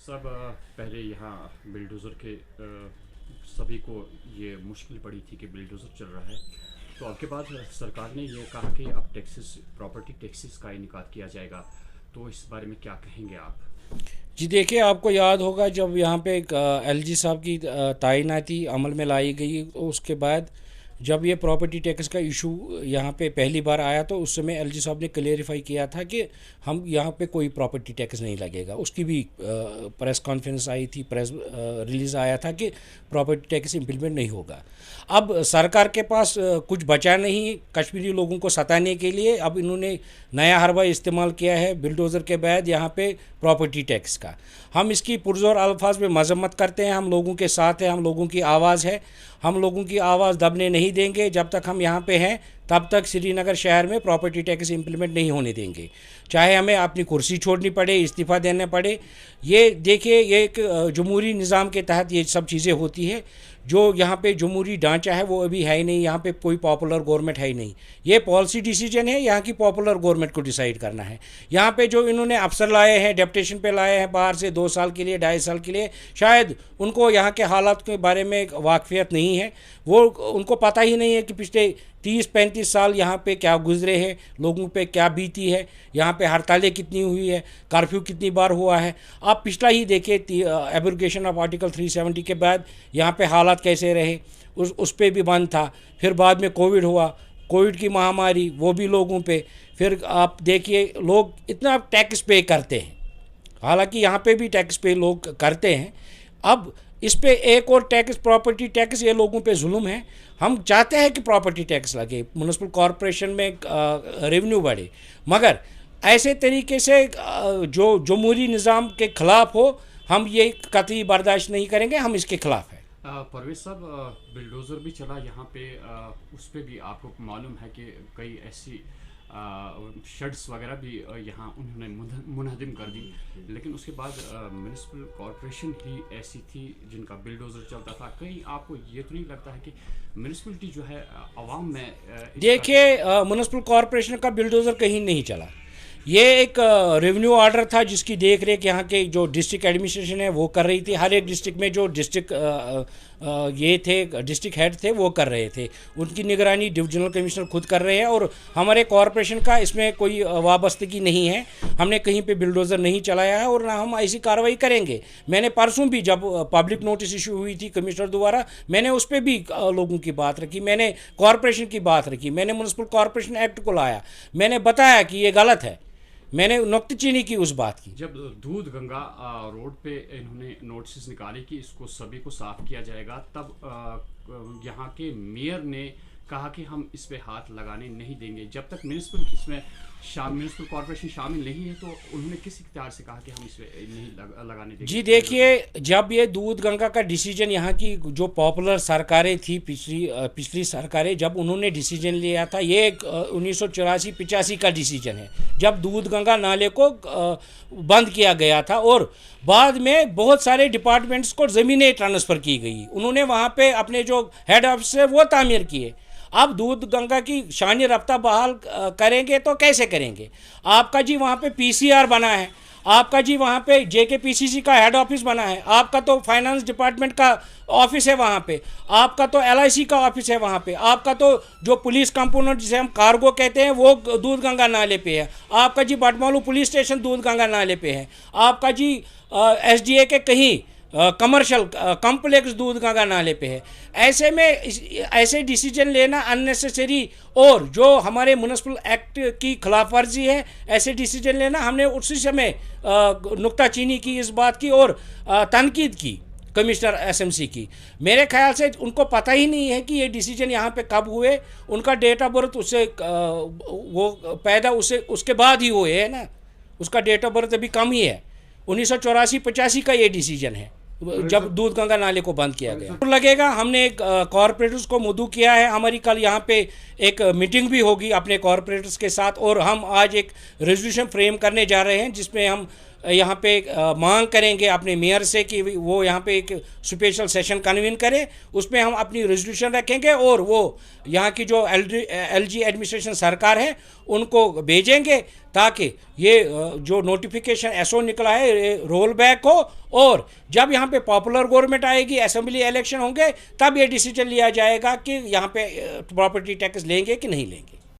सब पहले यहाँ बिल्डोज़र के सभी को ये मुश्किल पड़ी थी कि बिल्डोज़र चल रहा है। तो अब के बाद सरकार ने ये कहा कि अब टैक्सेस प्रॉपर्टी टैक्सेस का इनकार किया जाएगा। तो इस बारे में क्या कहेंगे आप? जी देखिए, आपको याद होगा जब यहाँ पे एलजी साहब की तैनाती अमल में लाई गई, उसके बाद जब ये प्रॉपर्टी टैक्स का इशू यहाँ पे पहली बार आया तो उस समय एलजी साहब ने क्लेरिफाई किया था कि हम यहाँ पे कोई प्रॉपर्टी टैक्स नहीं लगेगा। उसकी भी प्रेस कॉन्फ्रेंस आई थी, प्रेस रिलीज़ आया था कि प्रॉपर्टी टैक्स इम्प्लीमेंट नहीं होगा। अब सरकार के पास कुछ बचा नहीं कश्मीरी लोगों को सताने के लिए। अब इन्होंने नया हरबा इस्तेमाल किया है बिल्डोज़र के बाद यहाँ पे प्रॉपर्टी टैक्स का। हम इसकी पुरज़ोर अल्फाज में मजम्मत करते हैं, हम लोगों के साथ हैं, हम लोगों की आवाज़ है, हम लोगों की आवाज़ दबने नहीं देंगे। जब तक हम यहाँ पे हैं तब तक श्रीनगर शहर में प्रॉपर्टी टैक्स इम्प्लीमेंट नहीं होने देंगे, चाहे हमें अपनी कुर्सी छोड़नी पड़े, इस्तीफ़ा देना पड़े। ये देखिए, ये एक जमहूरी निज़ाम के तहत ये सब चीज़ें होती है। जो यहाँ पे जमहूरी ढांचा है वो अभी है ही नहीं, यहाँ पे कोई पॉपुलर गवर्नमेंट है ही नहीं। ये पॉलिसी डिसीजन है, यहाँ की पॉपुलर गवर्नमेंट को डिसाइड करना है। यहाँ पे जो इन्होंने अफसर लाए हैं, डेप्यूटेशन पे लाए हैं बाहर से 2 साल के लिए, 2.5 साल के लिए, शायद उनको यहाँ के हालात के बारे में वाकफियत नहीं है। वो उनको पता ही नहीं है कि पिछले 30-35 साल यहाँ पे क्या गुजरे हैं, लोगों पे क्या बीती है, यहाँ पे हड़तालें कितनी हुई है, कर्फ्यू कितनी बार हुआ है। आप पिछला ही देखिए, एब्रोगेशन ऑफ आर्टिकल 370 के बाद यहाँ पे हालात कैसे रहे, उस पे भी बंद था। फिर बाद में कोविड हुआ, कोविड की महामारी, वो भी लोगों पे। फिर आप देखिए, लोग इतना टैक्स पे करते हैं, हालांकि यहाँ पे भी टैक्स पे लोग करते हैं। अब इस पे एक और टैक्स, प्रॉपर्टी टैक्स, ये लोगों पे जुल्म है। हम चाहते हैं कि प्रॉपर्टी टैक्स लगे, म्युनिसिपल कॉरपोरेशन में रेवेन्यू बढ़े, मगर ऐसे तरीके से जो जमहूरी निज़ाम के ख़िलाफ़ हो, हम ये कतई बर्दाश्त नहीं करेंगे, हम इसके ख़िलाफ़ हैं। परवेज साहब, बिल्डोज़र भी चला यहाँ पे, उस पे भी आपको मालूम है कि कई ऐसी शेड्स वगैरह भी यहाँ उन्होंने मुनहदिम कर दी। लेकिन उसके बाद म्यूनिसिपल कॉरपोरेशन ही ऐसी थी जिनका बिल्डोज़र चलता था। कहीं आपको ये तो नहीं लगता है कि म्यूनिसिपलिटी जो है आवाम में देखिए, म्युनिसिपल कॉरपोरेशन का बिल्डोज़र कहीं नहीं चला। ये एक रेवेन्यू ऑर्डर था जिसकी देख रेख यहाँ के जो डिस्ट्रिक्ट एडमिनिस्ट्रेशन है वो कर रही थी। हर एक डिस्ट्रिक्ट में जो डिस्ट्रिक्ट ये थे, डिस्ट्रिक्ट हेड थे, वो कर रहे थे। उनकी निगरानी डिविजनल कमिश्नर खुद कर रहे हैं और हमारे कॉरपोरेशन का इसमें कोई वाबस्तगी नहीं है। हमने कहीं पे बिल्डोज़र नहीं चलाया है और ना हम ऐसी कार्रवाई करेंगे। मैंने परसों भी जब पब्लिक नोटिस इशू हुई थी कमिश्नर द्वारा, मैंने उस पर भी लोगों की बात रखी, मैंने कॉरपोरेशन की बात रखी, मैंने म्युनिसिपल कॉरपोरेशन एक्ट को लाया, मैंने बताया कि ये गलत है, मैंने नुक्तचीनी की उस बात की। जब दूध गंगा रोड पे इन्होंने नोटिस निकाले कि इसको सभी को साफ किया जाएगा, तब यहाँ के मेयर ने कहा कि हम इस पे हाथ लगाने नहीं देंगे जब तक म्यूनिसिपल कॉरपोरेशन शामिल नहीं है। तो उन्होंने किस इख्तियार से कहा कि हम इस पे नहीं लगाने देंगे? जी देखिए, जब ये दूध गंगा का डिसीजन, यहाँ की जो पॉपुलर सरकारें थी, पिछली सरकारें, जब उन्होंने डिसीजन लिया था, ये 1984-85 का डिसीजन है, जब दूध गंगा नाले को बंद किया गया था और बाद में बहुत सारे डिपार्टमेंट्स को ज़मीनें ट्रांसफ़र की गई। उन्होंने वहाँ पे अपने जो हेड ऑफिस है वो तामीर किए। अब दूध गंगा की शानी रफ्ता बहाल करेंगे तो कैसे करेंगे? आपका जी वहाँ पे पीसीआर बना है, आपका जी वहाँ पे जेकेपीसीसी का हेड ऑफिस बना है, आपका तो फाइनेंस डिपार्टमेंट का ऑफिस है वहाँ पे, आपका तो एलआईसी का ऑफिस है वहाँ पे, आपका तो जो पुलिस कंपोनेंट जिसे हम कार्गो कहते हैं वो दूध गंगा नाले पे है, आपका जी बटमालू पुलिस स्टेशन दूध गंगा नाले पे है, आपका जी एसडीए के कहीं कमर्शियल कॉम्प्लेक्स दूध गंगा नाले पे है। ऐसे में ऐसे डिसीजन लेना अननेसेसरी और जो हमारे म्युनिसिपल एक्ट की खिलाफ वर्जी है, ऐसे डिसीजन लेना, हमने उसी समय नुक्ताचीनी की इस बात की और तनकीद की कमिश्नर एसएमसी की। मेरे ख्याल से उनको पता ही नहीं है कि ये डिसीजन यहाँ पे कब हुए, उनका डेट ऑफ बर्थ उससे वो पैदा उसके बाद ही हुए है ना, उसका डेट ऑफ बर्थ अभी कम ही है। 1984-85 का ये डिसीजन है जब दूध गंगा नाले को बंद किया गया। लगेगा, हमने कॉरपोरेटर्स को मुद्दू किया है। हमारी कल यहाँ पे एक मीटिंग भी होगी अपने कॉरपोरेटर्स के साथ और हम आज एक रेजोल्यूशन फ्रेम करने जा रहे हैं जिसमें हम यहाँ पे मांग करेंगे अपने मेयर से कि वो यहाँ पे एक स्पेशल सेशन कन्वीन करे, उसमें हम अपनी रेजोल्यूशन रखेंगे और वो यहाँ की जो एलजी एडमिनिस्ट्रेशन सरकार है उनको भेजेंगे ताकि ये जो नोटिफिकेशन एसओ निकला है रोल बैक हो, और जब यहाँ पे पॉपुलर गवर्नमेंट आएगी, असेंबली इलेक्शन होंगे, तब ये डिसीजन लिया जाएगा कि यहाँ पे प्रॉपर्टी टैक्स लेंगे कि नहीं लेंगे।